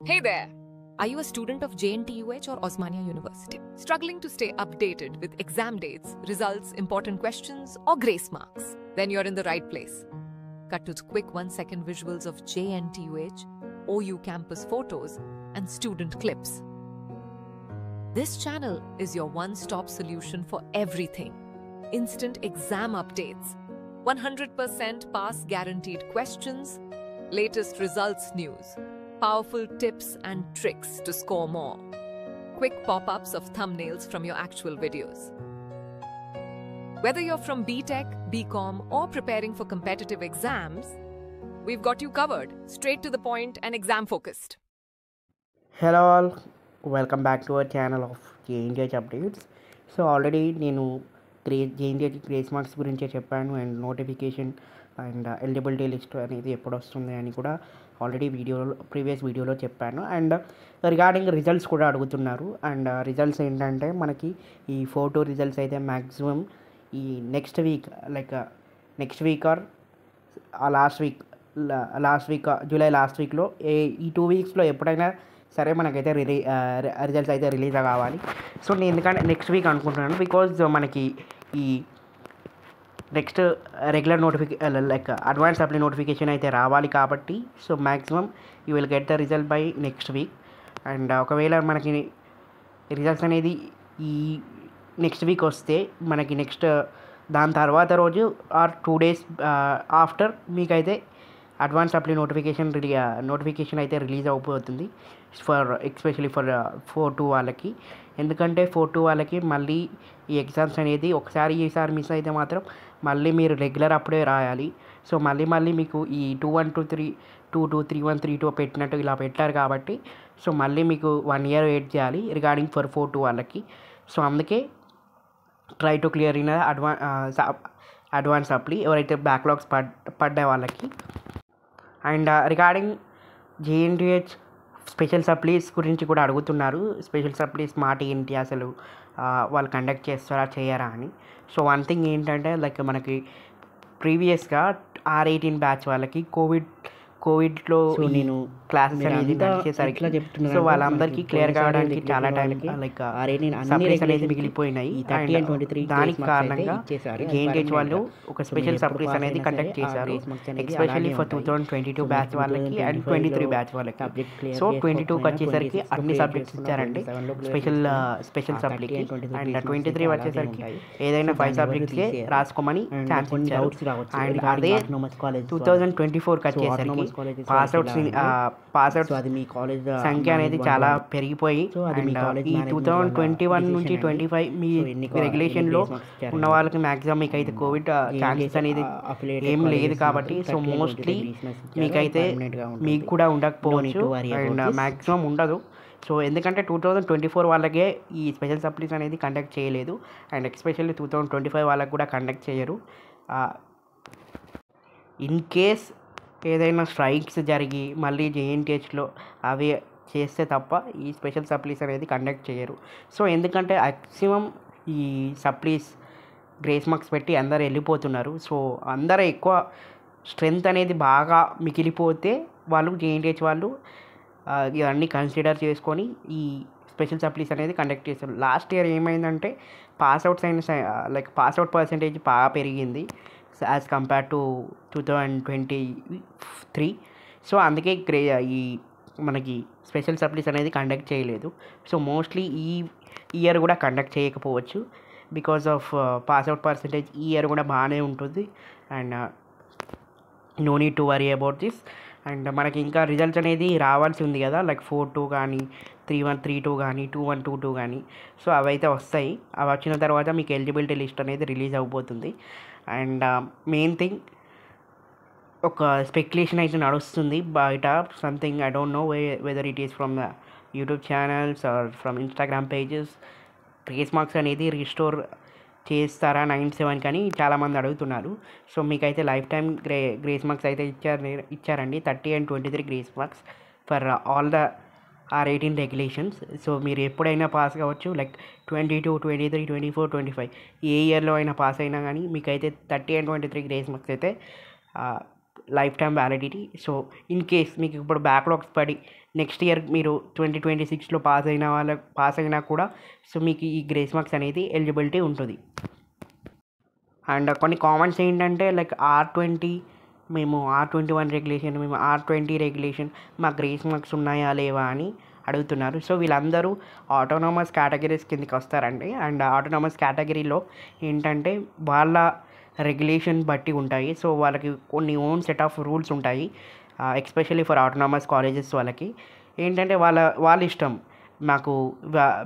Hey there! Are you a student of JNTUH or Osmania University? Struggling to stay updated with exam dates, results, important questions, or grace marks? Then you're in the right place. Cut to quick 1-second visuals of JNTUH, OU campus photos, and student clips. This channel is your one-stop solution for everything. Instant exam updates, 100% pass guaranteed questions, latest results news, powerful tips and tricks to score more, quick pop-ups of thumbnails from your actual videos. Whether you're from BTech, BCom, or preparing for competitive exams, we've got you covered, straight to the point and exam-focused. Hello all, welcome back to our channel of JNTH updates. So already నేను JNTH grace marks గురించే చెప్పాను and notification and eligibility list అనేది ఎప్పుడు వస్తుంది అని కూడా already previous వీడియోలో చెప్పాను. అండ్ రిగార్డింగ్ రిజల్ట్స్ కూడా అడుగుతున్నారు. అండ్ రిజల్ట్స్ ఏంటంటే మనకి ఈ 4-2 రిజల్ట్స్ అయితే మ్యాక్సిమం ఈ next week or last week July last వీక్లో ఈ 2 వీక్స్లో ఎప్పుడైనా సరే మనకైతే రిజల్ట్స్ అయితే రిలీజ్ కావాలి. సో నేను ఎందుకంటే నెక్స్ట్ వీక్ అనుకుంటున్నాను, బికాజ్ మనకి ఈ next regular advance apply notification అయితే రావాలి కాబట్టి so maximum you will get the result by next week. And ఒకవేళ మనకి రిజల్ట్స్ అనేది ఈ నెక్స్ట్ వీక్ వస్తే మనకి నెక్స్ట్ దాని తర్వాత రోజు ఆర్ 2 days ఆఫ్టర్ మీకైతే అడ్వాన్స్ అప్లై నోటిఫికేషన్ అయితే రిలీజ్ అయిపోతుంది ఎస్పెషలీ ఫర్ 4-2 వాళ్ళకి. ఎందుకంటే 4-2 వాళ్ళకి మళ్ళీ ఈ ఎగ్జామ్స్ అనేది ఈసారి మిస్ అయితే మాత్రం మళ్ళీ మీరు రెగ్యులర్ అప్పుడే రాయాలి. సో మళ్ళీ మీకు ఈ 2-1-2-3 2-2 3-1 3-2 పెట్టినట్టు ఇలా పెట్టారు కాబట్టి సో మళ్ళీ మీకు 1 year వెయిట్ చేయాలి రిగార్డింగ్ ఫర్ 4-2 వాళ్ళకి. సో అందుకే try to clear in advance apply ఎవరైతే బ్యాక్లాగ్స్ పడ్డే వాళ్ళకి. And regarding JNTH special supplies గురించి కూడా అడుగుతున్నారు. స్పెషల్ సప్లీస్ మాట ఏంటి, అసలు వాళ్ళు కండక్ట్ చేస్తారా చేయరా అని. సో వన్ థింగ్ ఏంటంటే మనకి ప్రీవియస్గా R18 బ్యాచ్ వాళ్ళకి కోవిడ్లో నేను క్లాసెస్ అనేది నడిచేసరికి సో వాళ్ళందరికీ క్లియర్ కావడానికి చాలా టైం సప్లీస్ అనేది మిగిలిపోయినాయి. దానికి కారణంగా JNTH వాళ్ళు ఒక స్పెషల్ సప్లీస్ అనేది కండక్ట్ చేశారు ఎస్పెషల్లీ ఫర్ 2022 బ్యాచ్ వాళ్ళకి అండ్ 23 బ్యాచ్ వాళ్ళకి. సో 22కి వచ్చేసరికి అన్ని సబ్జెక్ట్స్ ఇచ్చారండి స్పెషల్ సప్లీకి. అండ్ 23 వచ్చేసరికి ఏదైనా 5 సబ్జెక్ట్స్కే రాసుకోమని ఛాన్స్ ఇచ్చారు. అండ్ అదే 2024కి వచ్చేసరికి పాస్అవుట్స్ సంఖ్య అనేది చాలా పెరిగిపోయి ఈ 2021 నుంచి 25 మీ రెగ్యులేషన్లో ఉన్న వాళ్ళకి మ్యాక్సిమం మీకైతే కోవిడ్ ఛాన్సెస్ అనేది ఏం లేదు కాబట్టి సో మోస్ట్లీ మీకు కూడా ఉండకపోవచ్చు అండ్ మ్యాక్సిమం ఉండదు. సో ఎందుకంటే 2024 వాళ్ళకే ఈ స్పెషల్ సప్లీస్ అనేది కండక్ట్ చేయలేదు అండ్ ఎస్పెషల్లీ 2025 వాళ్ళకి కూడా కండక్ట్ చేయరు. ఇన్ కేస్ ఏదైనా స్ట్రైక్స్ జరిగి మళ్ళీ JNTHలో అవి చేస్తే తప్ప ఈ స్పెషల్ సప్లీస్ అనేది కండక్ట్ చేయరు. సో ఎందుకంటే మ్యాక్సిమం ఈ సప్లీస్ గ్రేస్ మార్క్స్ పెట్టి అందరు వెళ్ళిపోతున్నారు. సో అందరూ ఎక్కువ స్ట్రెంగ్త్ అనేది బాగా మిగిలిపోతే వాళ్ళు JNTH వాళ్ళు ఇవన్నీ కన్సిడర్ చేసుకొని ఈ స్పెషల్ సప్లీస్ అనేది కండక్ట్ చేస్తారు. లాస్ట్ ఇయర్ ఏమైందంటే పాస్అవుట్ పర్సంటేజ్ బాగా పెరిగింది యాజ్ కంపేర్ టు 2023. సో అందుకే ఈ మనకి స్పెషల్ సప్లీస్ అనేది కండక్ట్ చేయలేదు. సో మోస్ట్లీ ఈ ఇయర్ కూడా కండక్ట్ చేయకపోవచ్చు బికాస్ ఆఫ్ పాస్అవుట్ పర్సంటేజ్ ఈ ఇయర్ కూడా బాగానే ఉంటుంది and no need to worry about this. And మనకి ఇంకా రిజల్ట్స్ అనేది రావాల్సి ఉంది కదా 4-2 కానీ 3-1 3-2 కానీ 2-1 2-2 కానీ. సో అవైతే వస్తాయి. అవి వచ్చిన తర్వాత మీకు ఎలిజిబిలిటీ లిస్ట్ అనేది రిలీజ్ అయిపోతుంది. అండ్ మెయిన్ థింగ్ ఒక స్పెక్యులేషన్ అయితే నడుస్తుంది బయట something I don't know whether it is from the YouTube channels or from Instagram pages grace marks అనేది రిస్టోర్ చేస్తారా 97 కానీ చాలామంది అడుగుతున్నారు. సో మీకైతే లైఫ్ టైం గ్రేస్ మార్క్స్ అయితే ఇచ్చారండి 30 and 23 grace marks for all the R18 regulations. So మీరు ఎప్పుడైనా పాస్ కావచ్చు 22 23 24 25 ఏ ఇయర్లో అయినా పాస్ అయినా కానీ మీకైతే 30 and 23 గ్రేస్ మార్క్స్ అయితే life time validity. So in case మీకు ఇప్పుడు బ్యాక్లాగ్స్ పడి నెక్స్ట్ ఇయర్ మీరు 2026లో పాస్ అయినా కూడా సో మీకు ఈ గ్రేస్ మార్క్స్ అనేది ఎలిజిబిలిటీ ఉంటుంది. అండ్ కొన్ని కామెంట్స్ ఏంటంటే లైక్ R20 మేము R21 రెగ్యులేషన్, మేము R20 రెగ్యులేషన్, మా గ్రేస్ మార్క్స్ ఉన్నాయా లేవా అని అడుగుతున్నారు. సో వీళ్ళందరూ ఆటోనామస్ కేటగిరీస్ కిందకి వస్తారండి. అండ్ ఆటోనామస్ కేటగిరీలో ఏంటంటే వాళ్ళ రెగ్యులేషన్ బట్టి ఉంటాయి. సో వాళ్ళకి కొన్ని ఓన్ సెట్ ఆఫ్ రూల్స్ ఉంటాయి. ఎస్పెషల్లీ ఫర్ ఆటోనామస్ కాలేజెస్ వాళ్ళకి ఏంటంటే వాళ్ళ ఇష్టం.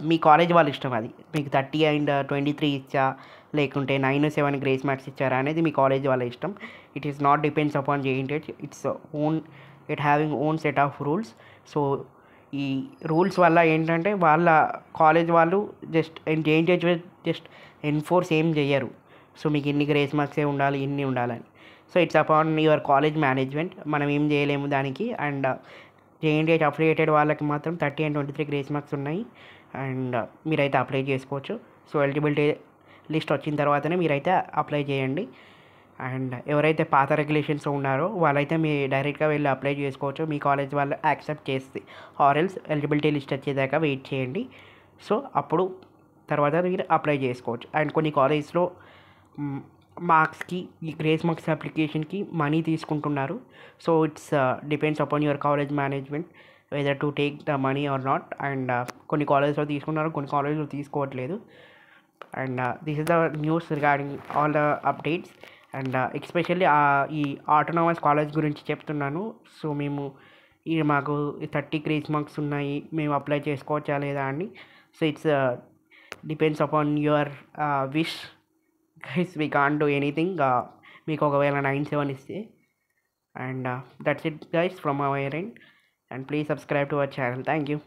మీ కాలేజ్ వాళ్ళ ఇష్టం, అది మీకు 30 అండ్ 23 ఇచ్చా లేకుంటే 9-7 గ్రేస్ మార్క్స్ ఇచ్చారా అనేది మీ కాలేజ్ వాళ్ళ ఇష్టం. It is not depends upon JNTH. It having own set of rules. So ఈ రూల్స్ వల్ల ఏంటంటే వాళ్ళ కాలేజ్ వాళ్ళు JNTH జస్ట్ ఎన్ఫోర్స్ ఏం చేయరు. సో మీకు ఇన్ని గ్రేస్ మార్క్సే ఉండాలి, ఇన్ని ఉండాలని. So it's upon your college management, మనం ఏం చేయలేము దానికి. అండ్ JNTH అఫిలియేటెడ్ వాళ్ళకి మాత్రం 30 and 23 గ్రేస్ మార్క్స్ ఉన్నాయి. అండ్ మీరైతే అప్లై చేసుకోవచ్చు. సో ఎలిజిబిలిటీ లిస్ట్ వచ్చిన తర్వాతనే మీరైతే అప్లై చేయండి. అండ్ ఎవరైతే పాత రెగ్యులేషన్స్ ఉన్నారో వాళ్ళైతే మీరు డైరెక్ట్గా వెళ్ళి అప్లై చేసుకోవచ్చు, మీ కాలేజ్ వాళ్ళు యాక్సెప్ట్ చేస్తే. ఆర్ఎల్స్ ఎలిజిబిలిటీ లిస్ట్ వచ్చేదాకా వెయిట్ చేయండి. సో అప్పుడు తర్వాత మీరు అప్లై చేసుకోవచ్చు. అండ్ కొన్ని కాలేజ్లో మార్క్స్కి, ఈ గ్రేస్ మార్క్స్ అప్లికేషన్కి మనీ తీసుకుంటున్నారు. So it's depends upon your college management whether to take the money are not. And కొన్ని కాలేజ్లో తీసుకున్నారు, కొన్ని కాలేజ్లో తీసుకోవట్లేదు. And this is the news regarding all the updates. And especially ఈ ఆటోనామస్ కాలేజ్ గురించి చెప్తున్నాను. సో మాకు 30 గ్రేస్ మార్క్స్ ఉన్నాయి, మేము అప్లై చేసుకోవచ్చా లేదా అని. So it's depends upon your wish guys. We can't do anything. మీకు ఒకవేళ 9-7 ఇస్తే. And that's it guys from our end. And please subscribe to our channel. Thank you.